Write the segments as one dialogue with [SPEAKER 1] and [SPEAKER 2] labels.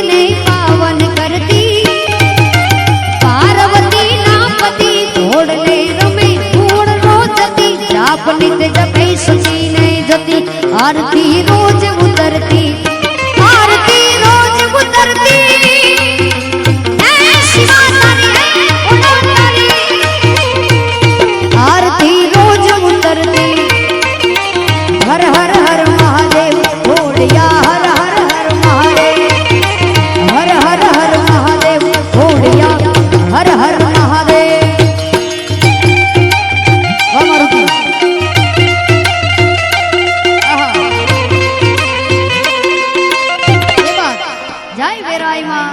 [SPEAKER 1] ने पावन करती पार्वती ना पति घोड़ने रमे घोड़ रोजती जाप नित जपे सुनी नहीं जती आरती रोज उतरती आरती रोज उतरती आरती रोज उतरती हर हर हर महादेव घोड़िया हर हर हर महादेव हर हर हर महादेव घोड़िया हर हर महादेव मारुति जय वेराई माँ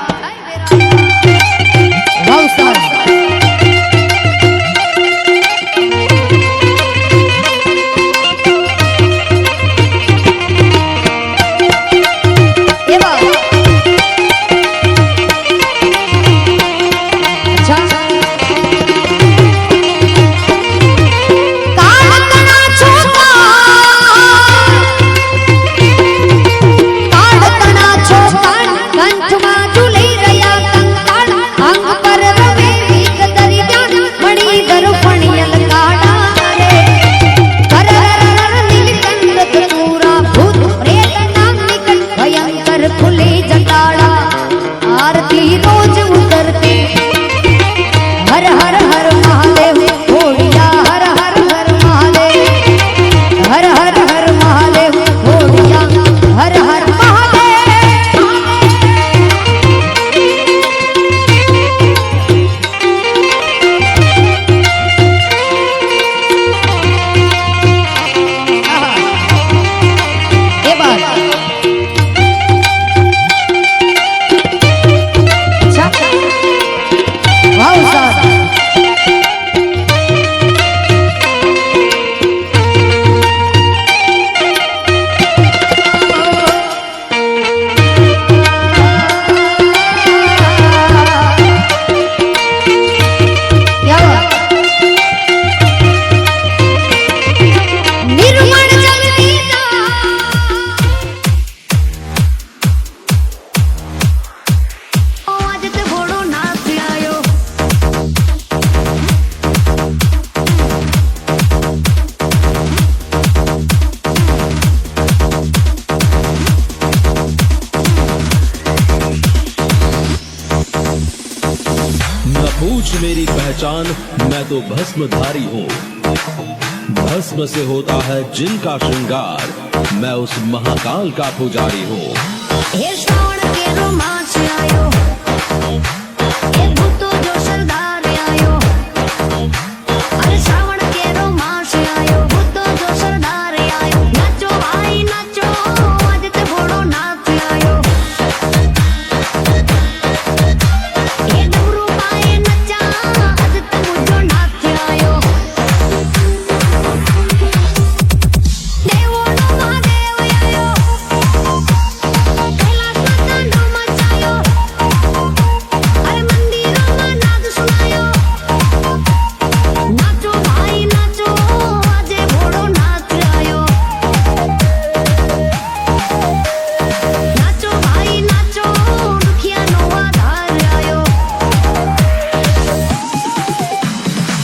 [SPEAKER 2] मेरी पहचान, मैं तो भस्मधारी हूँ। भस्म से होता है जिनका श्रृंगार, मैं उस महाकाल का पुजारी हूँ।
[SPEAKER 1] हे श्रावण के रोमांच आयो, हे भूतो जो सरदार आयो। अरे श्रावण के रोमांच आयो, भूतो जो सरदार आयो। नाचो भाई नाचो, आज ते घोड़ो नाच आयो। हे डमरू पाए नचा, आज ते मुझो नाच आयो। देवो नो महादेव आयो, कैलाश माता नो मचायो। अरे मंदिरों में नाद सुनायो। नाचो भाई नाचो, आजे घोड़ो नाच आयो। नाचो भाई नाचो, दुखिया नो आधार आयो।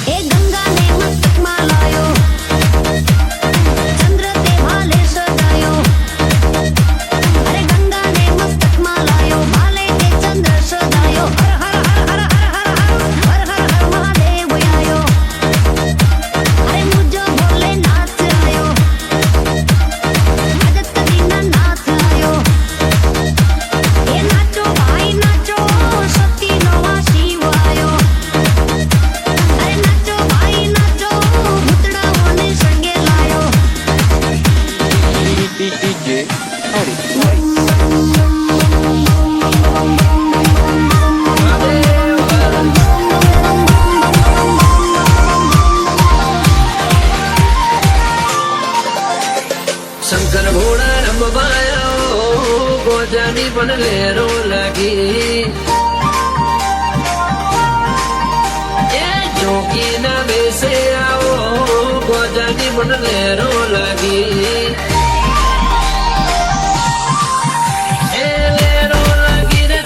[SPEAKER 1] ए गंगा ने मस्तक में लायो, चंद्र ते भाले सजायो। अरे गंगा ने मस्तक में लायो, भाले ते चंद्र सजायो। हर हर हर हर हर हर हर हर हर महादेव आयो। अरे मुझो भोले नाच आयो, अजत दीना नाच आयो। ए नाचो भाई नाचो, शक्ति नवा शिव आयो। अरे नाचो भाई नाचो, भूतड़ाओं ने संगे लायो।
[SPEAKER 3] शंकर घोड़ा रमवाया, गोजानी बन लेरो लगी। ए जोगी न वैसे आओ, गोजानी बन लेरो लगी। ए लेरो लगी रे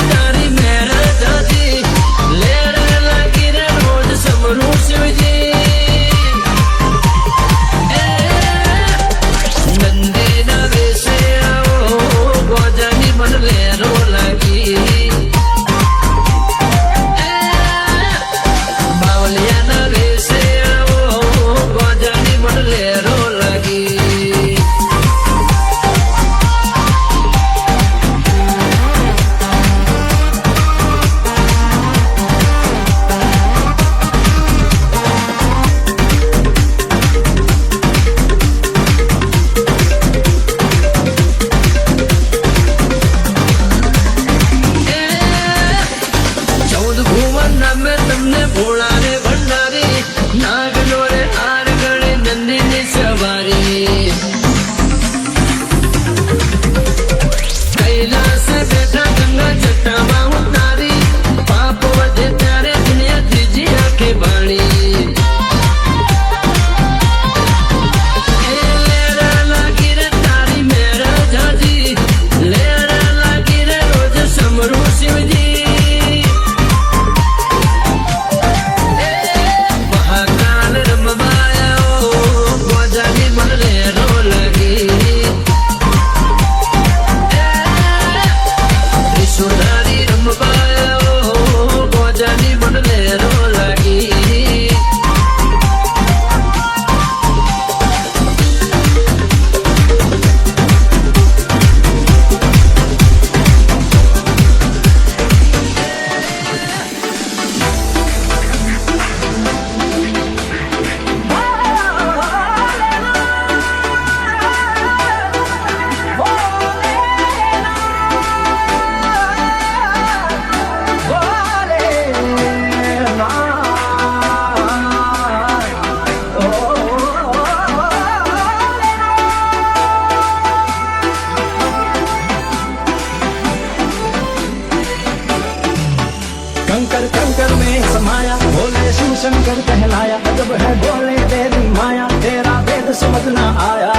[SPEAKER 4] शंकर कहलाया, जब है बोले तेरी माया, तेरा वेद समझ ना आया।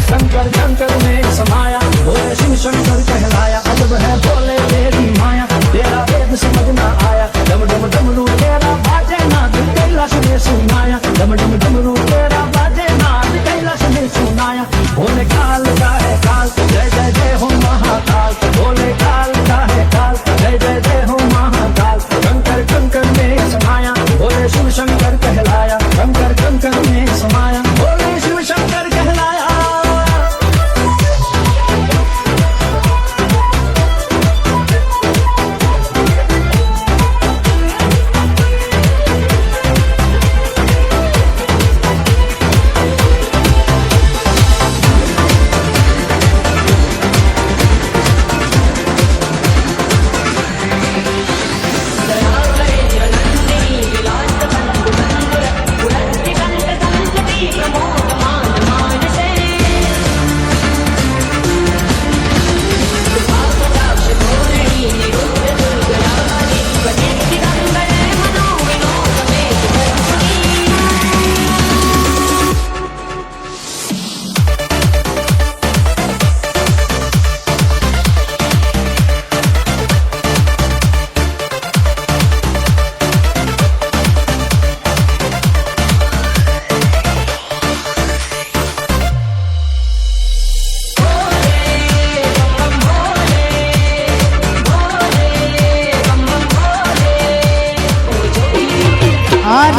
[SPEAKER 4] शंकर शंकर में समाया, बोले शिव शंकर कहलाया, जब है बोले तेरी माया, तेरा वेद समझ ना आया। डम डम डमरू तेरा बाजे नाद कैलाश में सुनाया, डम डम डमरू तेरा बाजे नाद कैलाश में सुनाया। बोले काल का है काल, जय जय जय हो महाकाल, बोले काल का है काल, जय जय जय हो महाकाल। शंकर कंकर में समाया, बोले शिव शंकर कहलाया, शंकर कंकर में समाया, बोले शिव शंकर कहलाया।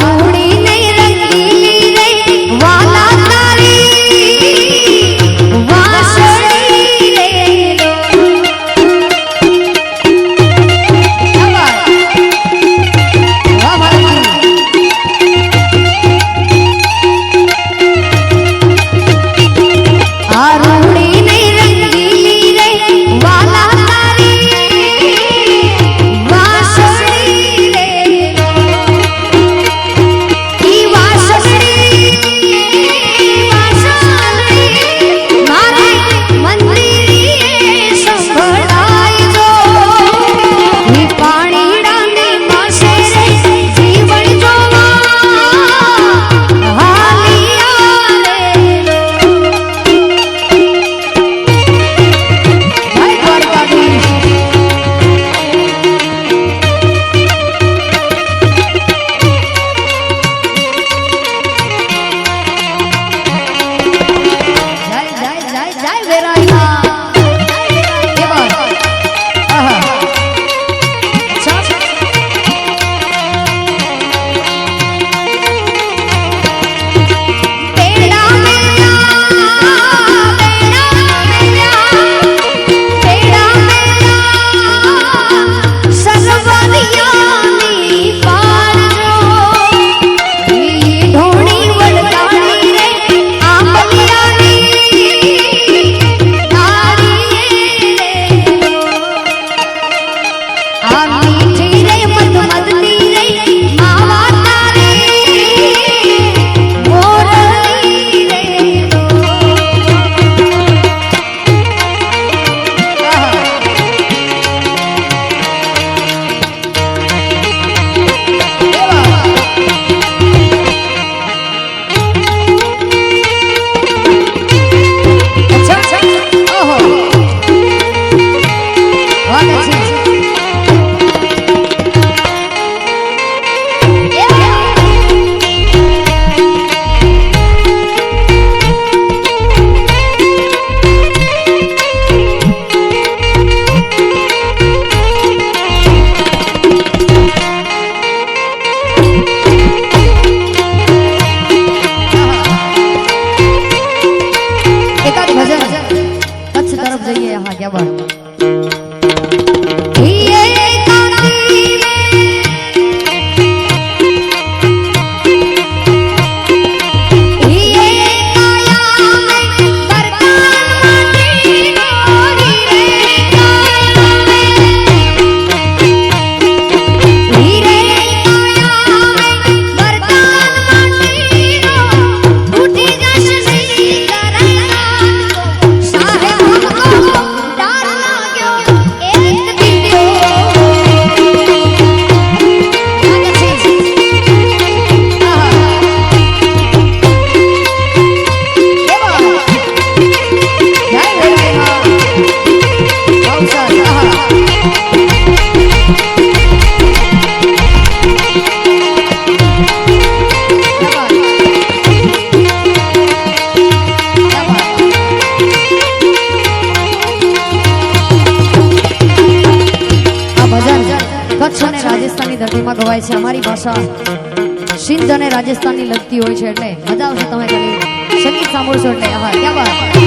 [SPEAKER 1] रूड़ी नहीं रंगीली रे वाला तारी वासड़ी रे रूड़ी नहीं रंगीली रे वाला तारी वासड़ी रे
[SPEAKER 5] ધરતીમાં ગવાય છે અમારી ભાષા સિંધ અને રાજસ્થાનની લગતી હોય છે એટલે મજા આવશે તમે ખાલી સંગીત સાંભળશો એટલે આવા ક્યાં વાત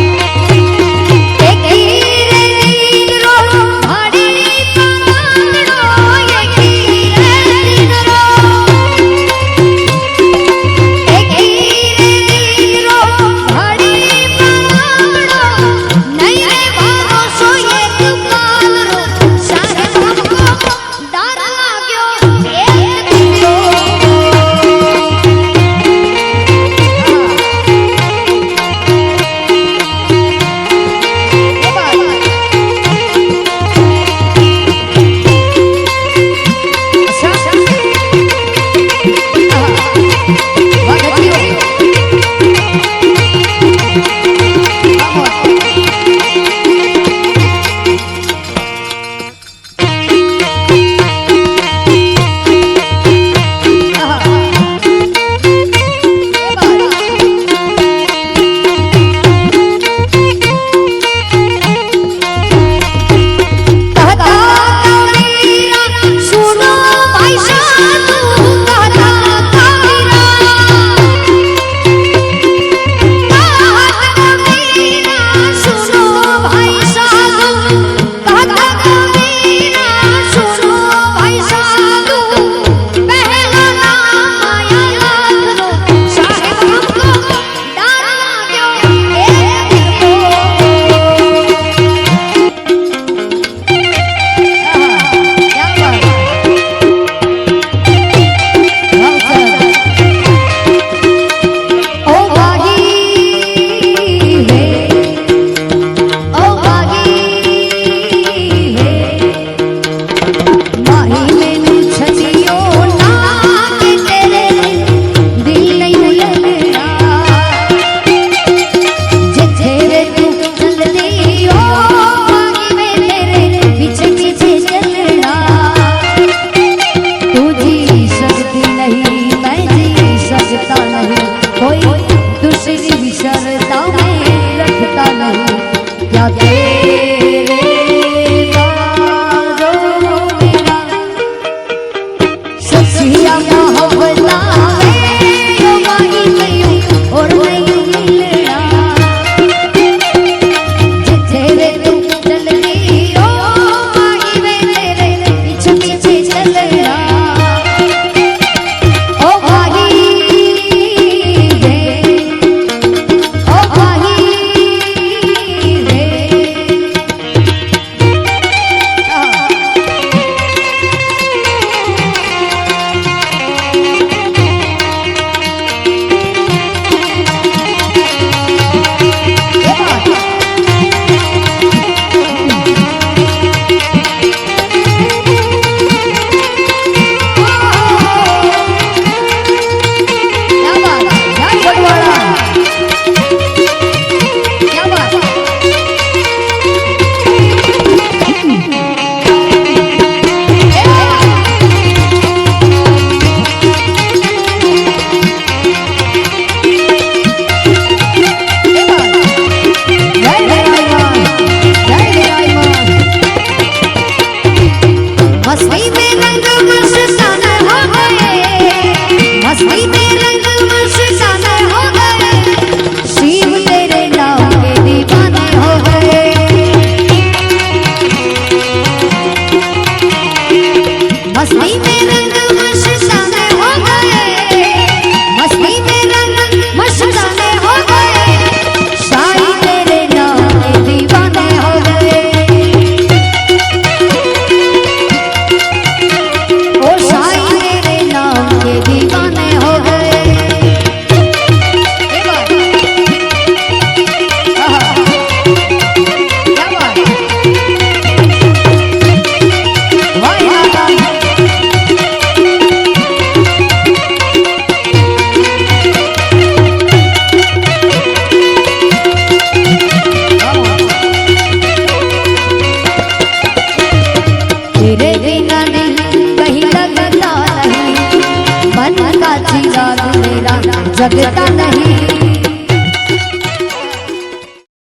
[SPEAKER 5] जगता नहीं